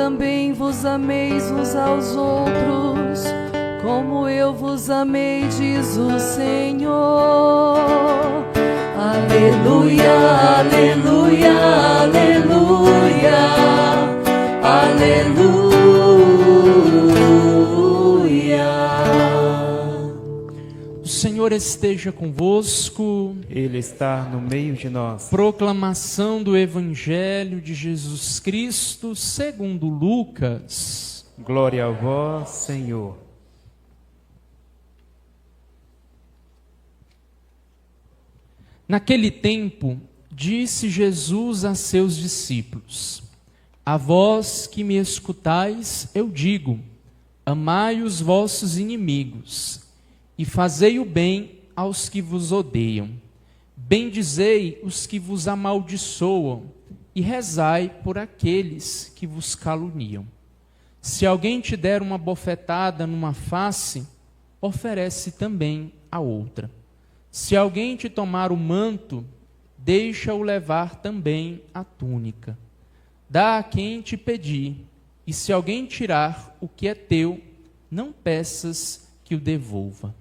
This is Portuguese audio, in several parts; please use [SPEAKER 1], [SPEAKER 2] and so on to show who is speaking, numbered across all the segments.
[SPEAKER 1] também vos ameis uns aos outros, como eu vos amei, diz o Senhor. Aleluia, aleluia, aleluia, aleluia.
[SPEAKER 2] O Senhor esteja convosco.
[SPEAKER 3] Ele está no meio de nós.
[SPEAKER 2] Proclamação do Evangelho de Jesus Cristo segundo Lucas.
[SPEAKER 3] Glória a vós, Senhor.
[SPEAKER 2] Naquele tempo, disse Jesus a seus discípulos: A vós que me escutais, eu digo: amai os vossos inimigos, e fazei o bem aos que vos odeiam. Bendizei os que vos amaldiçoam, e rezai por aqueles que vos caluniam. Se alguém te der uma bofetada numa face, oferece também a outra. Se alguém te tomar o manto, deixa-o levar também a túnica. Dá a quem te pedir, e se alguém tirar o que é teu, não peças que o devolva.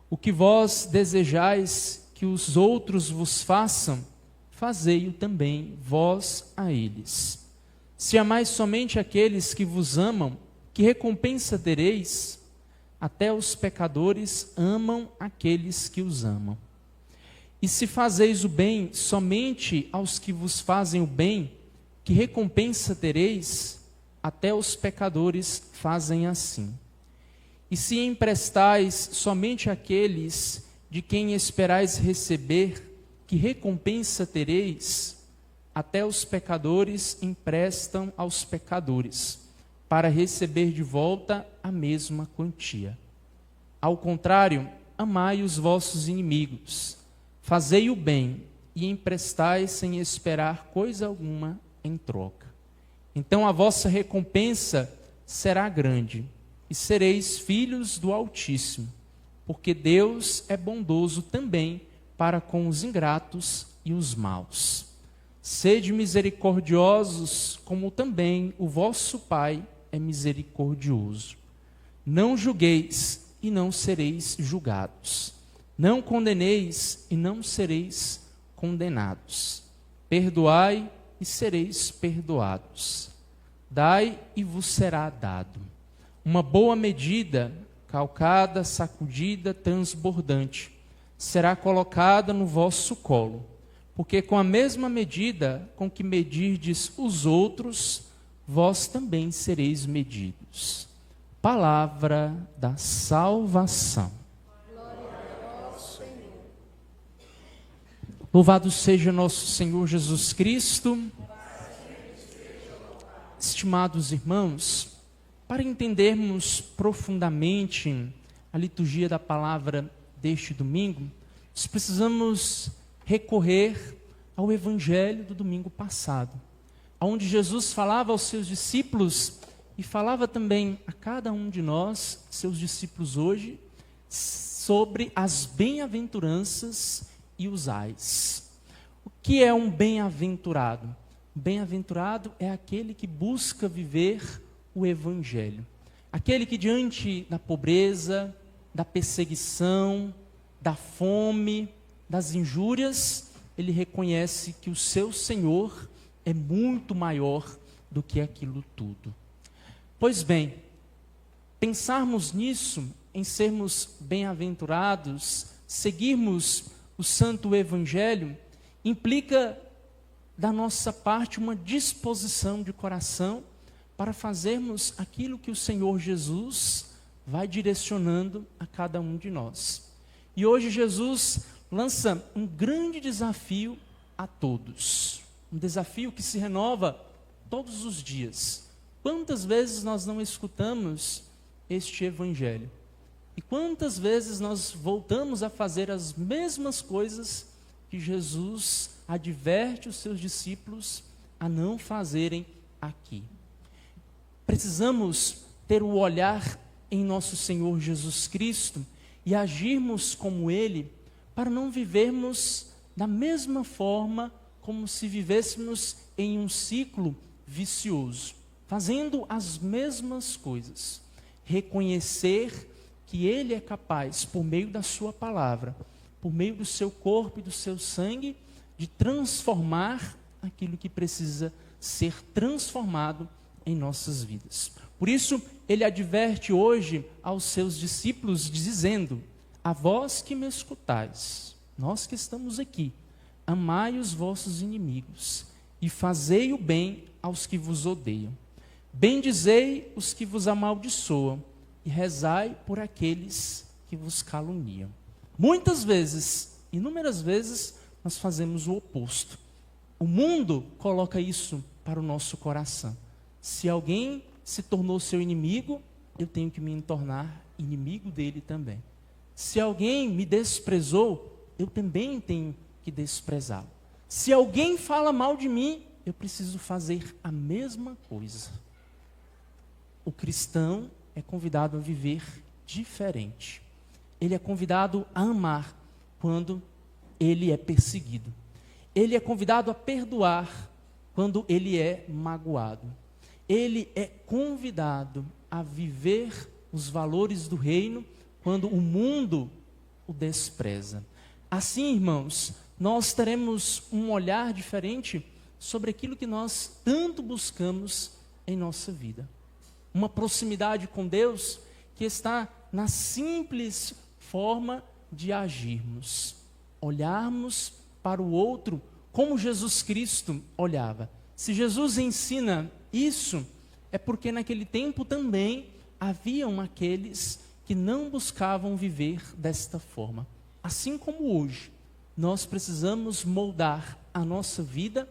[SPEAKER 2] O que vós desejais que os outros vos façam, fazei-o também vós a eles. Se amais somente aqueles que vos amam, que recompensa tereis? Até os pecadores amam aqueles que os amam. E se fazeis o bem somente aos que vos fazem o bem, que recompensa tereis? Até os pecadores fazem assim. E se emprestais somente àqueles de quem esperais receber, que recompensa tereis? Até os pecadores emprestam aos pecadores, para receber de volta a mesma quantia. Ao contrário, amai os vossos inimigos, fazei o bem e emprestai sem esperar coisa alguma em troca. Então a vossa recompensa será grande, e sereis filhos do Altíssimo, porque Deus é bondoso também para com os ingratos e os maus. Sede misericordiosos, como também o vosso Pai é misericordioso. Não julgueis e não sereis julgados. Não condeneis e não sereis condenados. Perdoai e sereis perdoados. Dai e vos será dado. Uma boa medida, calcada, sacudida, transbordante, será colocada no vosso colo. Porque com a mesma medida com que medirdes os outros, vós também sereis medidos. Palavra da salvação.
[SPEAKER 1] Glória a vós, Senhor.
[SPEAKER 2] Louvado seja nosso Senhor Jesus Cristo. Estimados irmãos, para entendermos profundamente a liturgia da palavra deste domingo, nós precisamos recorrer ao Evangelho do domingo passado, onde Jesus falava aos seus discípulos e falava também a cada um de nós, seus discípulos hoje, sobre as bem-aventuranças e os ais. O que é um bem-aventurado? Bem-aventurado é aquele que busca viver o Evangelho. Aquele que diante da pobreza, da perseguição, da fome, das injúrias, ele reconhece que o seu Senhor é muito maior do que aquilo tudo. Pois bem, pensarmos nisso, em sermos bem-aventurados, seguirmos o Santo Evangelho, implica da nossa parte uma disposição de coração para fazermos aquilo que o Senhor Jesus vai direcionando a cada um de nós. E hoje Jesus lança um grande desafio a todos. Um desafio que se renova todos os dias. Quantas vezes nós não escutamos este Evangelho? E quantas vezes nós voltamos a fazer as mesmas coisas que Jesus adverte os seus discípulos a não fazerem aqui? Precisamos ter o olhar em nosso Senhor Jesus Cristo e agirmos como Ele, para não vivermos da mesma forma como se vivêssemos em um ciclo vicioso. fazendo as mesmas coisas. Reconhecer que Ele é capaz, por meio da sua palavra, por meio do seu corpo e do seu sangue, de transformar aquilo que precisa ser transformado em nossas vidas. Por isso, Ele adverte hoje aos seus discípulos, dizendo: a vós que me escutais, nós que estamos aqui, amai os vossos inimigos e fazei o bem aos que vos odeiam. Bendizei os que vos amaldiçoam e rezai por aqueles que vos caluniam. Muitas vezes, inúmeras vezes, nós fazemos o oposto. O mundo coloca isso para o nosso coração. Se alguém se tornou seu inimigo, eu tenho que me tornar inimigo dele também. Se alguém me desprezou, eu também tenho que desprezá-lo. Se alguém fala mal de mim, eu preciso fazer a mesma coisa. O cristão é convidado a viver diferente. Ele é convidado a amar quando ele é perseguido. Ele é convidado a perdoar quando ele é magoado. Ele é convidado a viver os valores do reino quando o mundo o despreza. Assim, irmãos, nós teremos um olhar diferente sobre aquilo que nós tanto buscamos em nossa vida. Uma proximidade com Deus que está na simples forma de agirmos. Olharmos para o outro como Jesus Cristo olhava. Se Jesus ensina isso, é porque naquele tempo também haviam aqueles que não buscavam viver desta forma. Assim como hoje, nós precisamos moldar a nossa vida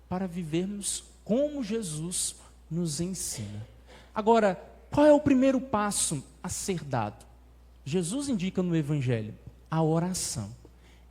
[SPEAKER 2] para vivermos como Jesus nos ensina. Agora, qual é o primeiro passo a ser dado? Jesus indica no Evangelho a oração.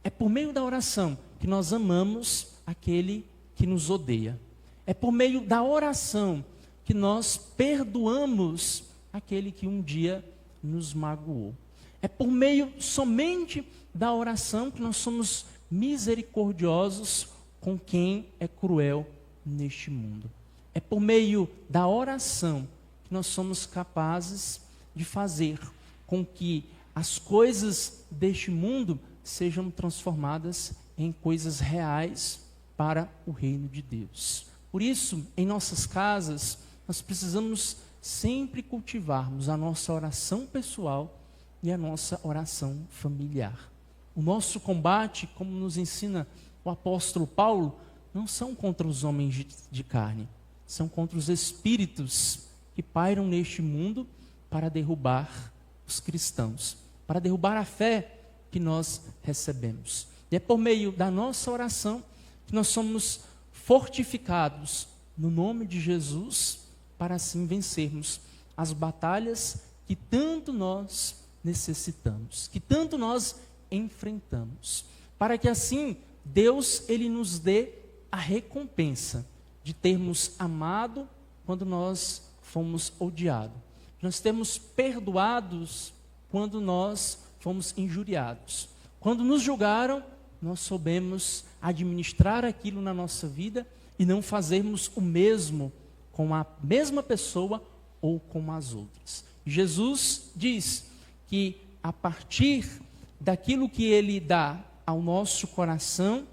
[SPEAKER 2] É por meio da oração que nós amamos aquele que nos odeia. É por meio da oração que nós perdoamos aquele que um dia nos magoou. É por meio somente da oração que nós somos misericordiosos com quem é cruel neste mundo. É por meio da oração que nós somos capazes de fazer com que as coisas deste mundo sejam transformadas em coisas reais para o reino de Deus. Por isso, em nossas casas, nós precisamos sempre cultivarmos a nossa oração pessoal e a nossa oração familiar. O nosso combate, como nos ensina o apóstolo Paulo, não são contra os homens de carne, são contra os espíritos que pairam neste mundo para derrubar os cristãos, para derrubar a fé que nós recebemos. E é por meio da nossa oração que nós somos fortificados no nome de Jesus para assim vencermos as batalhas que tanto nós necessitamos, que tanto nós enfrentamos, para que assim Deus ele nos dê a recompensa de termos amado quando nós fomos odiados. Nós temos perdoados quando nós fomos injuriados. Quando nos julgaram, nós soubemos administrar aquilo na nossa vida e não fazermos o mesmo com a mesma pessoa ou com as outras. Jesus diz que a partir daquilo que Ele dá ao nosso coração,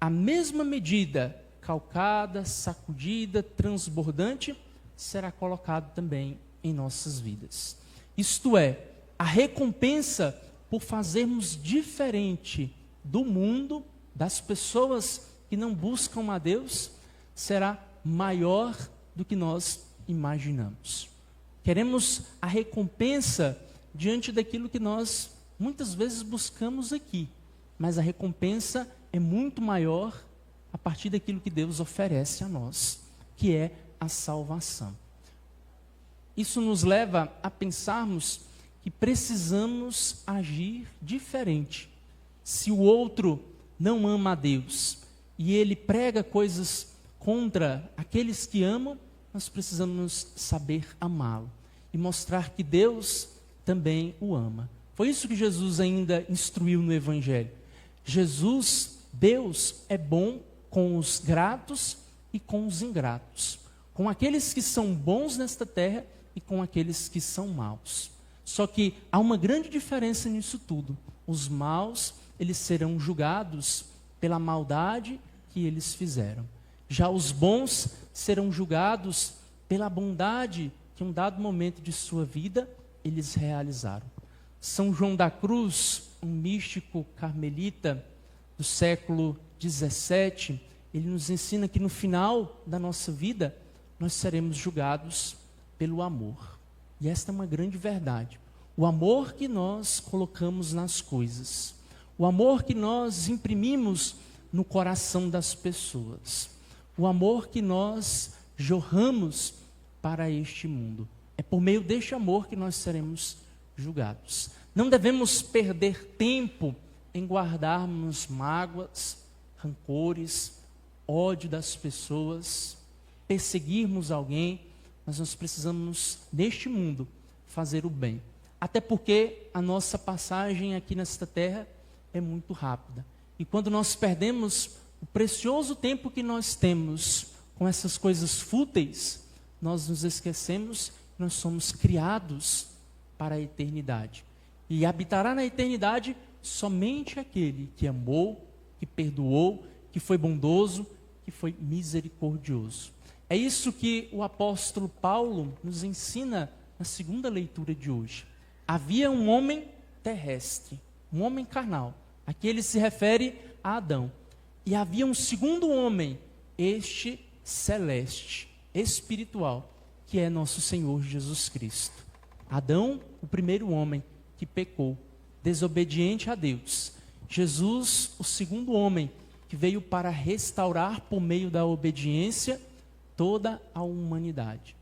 [SPEAKER 2] a mesma medida, calcada, sacudida, transbordante, será colocado também em nossas vidas. Isto é, a recompensa por fazermos diferente do mundo, das pessoas que não buscam a Deus, será maior do que nós imaginamos. Queremos a recompensa diante daquilo que nós muitas vezes buscamos aqui, mas a recompensa é muito maior a partir daquilo que Deus oferece a nós, que é a salvação. Isso nos leva a pensarmos que precisamos agir diferente. Se o outro não ama a Deus e ele prega coisas contra aqueles que amam, nós precisamos saber amá-lo e mostrar que Deus também o ama. Foi isso que Jesus ainda instruiu no Evangelho. Deus é bom com os gratos e com os ingratos. com aqueles que são bons nesta terra e com aqueles que são maus. Só que há uma grande diferença nisso tudo. Os maus, eles serão julgados pela maldade que eles fizeram. Já os bons serão julgados pela bondade que em um dado momento de sua vida eles realizaram. São João da Cruz, um místico carmelita do século XVII, ele nos ensina que no final da nossa vida nós seremos julgados pelo amor. E esta é uma grande verdade. O amor que nós colocamos nas coisas, o amor que nós imprimimos no coração das pessoas, o amor que nós jorramos para este mundo. É por meio deste amor que nós seremos julgados. Não devemos perder tempo em guardarmos mágoas, rancores, ódio das pessoas, perseguirmos alguém, mas nós precisamos, neste mundo, fazer o bem. Até porque a nossa passagem aqui nesta terra é muito rápida. E quando nós perdemos o precioso tempo que nós temos com essas coisas fúteis, nós nos esquecemos que nós somos criados para a eternidade. E habitará na eternidade somente aquele que amou, que perdoou, que foi bondoso, que foi misericordioso. É isso que o apóstolo Paulo nos ensina na segunda leitura de hoje. Havia um homem terrestre, um homem carnal. Aqui ele se refere a Adão. E havia um segundo homem, este celeste, espiritual, que é nosso Senhor Jesus Cristo. Adão, o primeiro homem que pecou, desobediente a Deus. Jesus, o segundo homem, que veio para restaurar por meio da obediência toda a humanidade.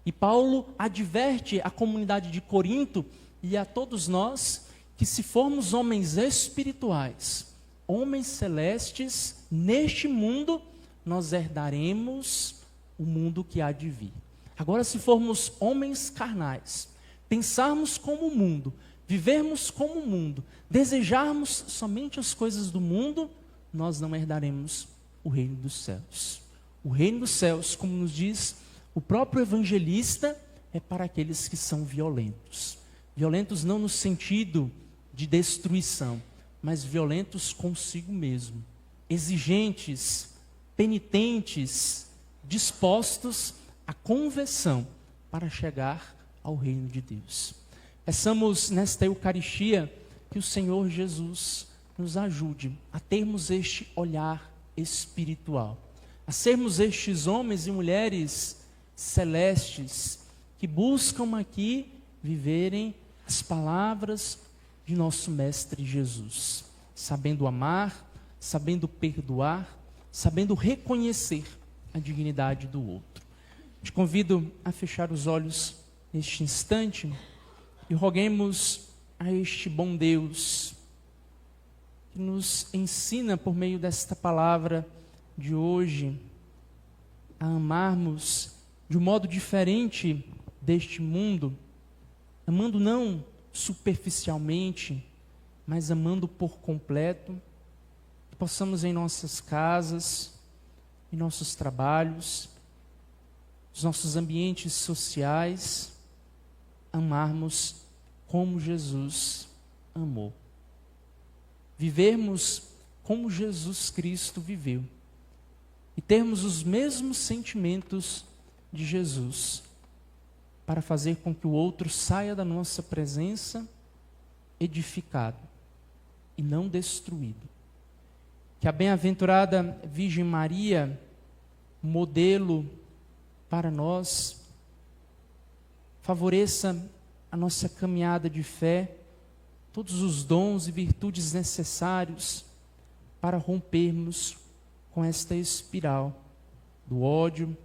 [SPEAKER 2] E Paulo adverte a comunidade de Corinto e a todos nós que se formos homens espirituais, homens celestes, neste mundo, nós herdaremos o mundo que há de vir. Agora, se formos homens carnais, pensarmos como o mundo, vivermos como o mundo, desejarmos somente as coisas do mundo, nós não herdaremos o reino dos céus. O reino dos céus, como nos diz o próprio evangelista, é para aqueles que são violentos. Violentos não no sentido de destruição, mas violentos consigo mesmo. Exigentes, penitentes, dispostos à conversão para chegar ao reino de Deus. Peçamos nesta Eucaristia que o Senhor Jesus nos ajude a termos este olhar espiritual, a sermos estes homens e mulheres celestes que buscam aqui viverem as palavras de nosso Mestre Jesus, sabendo amar, sabendo perdoar, sabendo reconhecer a dignidade do outro. Te convido a fechar os olhos neste instante e roguemos a este bom Deus que nos ensina por meio desta palavra de hoje a amarmos de um modo diferente deste mundo, amando não superficialmente, mas amando por completo, que possamos em nossas casas, em nossos trabalhos, nos nossos ambientes sociais, amarmos como Jesus amou. Vivermos como Jesus Cristo viveu. E termos os mesmos sentimentos de Jesus, para fazer com que o outro saia da nossa presença edificado e não destruído. Que a bem-aventurada Virgem Maria, modelo para nós, favoreça a nossa caminhada de fé, todos os dons e virtudes necessários para rompermos com esta espiral do ódio,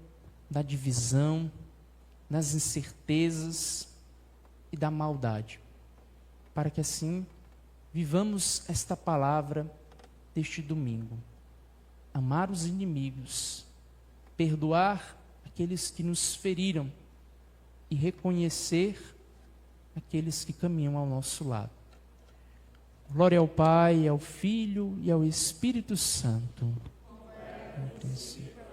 [SPEAKER 2] da divisão, das incertezas e da maldade, para que assim vivamos esta palavra deste domingo. Amar os inimigos, perdoar aqueles que nos feriram e reconhecer aqueles que caminham ao nosso lado. Glória ao Pai, ao Filho e ao Espírito Santo. No princípio.